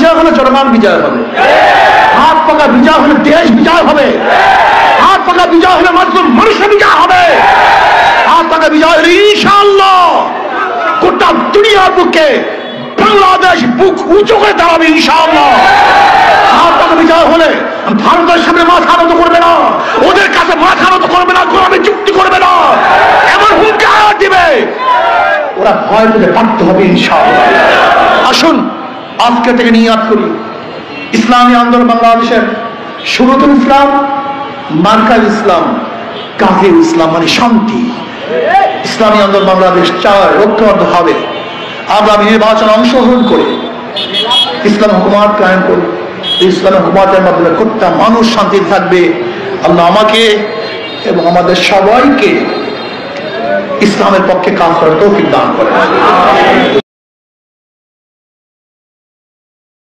বিজয় হলে জনগণ বিজয় হবে, হাত পাকা বিজয় হলে দেশ বিজয় হবে, হাত পাকা বিজয় হলে মাত্র মানুষের বিজয় হবে, হাত পাকা বিজয় হলে ইনশাআল্লাহ গোটা দুনিয়ার বুকে বাংলাদেশ বুক উঁচু করে দাঁড়াবে ইনশাআল্লাহ। হাত পাকা বিজয় হলে ভারতের সামনে মাথা নত করবে না, ওদের কাছে মাথা নত করবে না, কোরআনে চুক্তি করবে না, এমন হুঙ্কার দিবে ওরা ভয় পেতে বাধ্য হবে ইনশাআল্লাহ। আসুন আজকে থেকে নিয়াত করি, ইসলামী আন্দোলন বাংলাদেশের শুরুতুল ইসলাম, মার্কাল ইসলাম, কাজী ইসলাম মানে শান্তি। ইসলামী আন্দোলন বাংলাদেশ চায় ঐক্যবদ্ধ হবে, আগামী নির্বাচন অংশগ্রহণ করে ইসলাম হুকুমত কায়েম করে ইসলাম হুকুমতের মাধ্যমে প্রত্যেকটা মানুষ শান্তিতে থাকবে। আল্লাহ আমাকে এবং আমাদের সবাইকে ইসলামের পক্ষে কাজ করার তৌফিক দান করেন।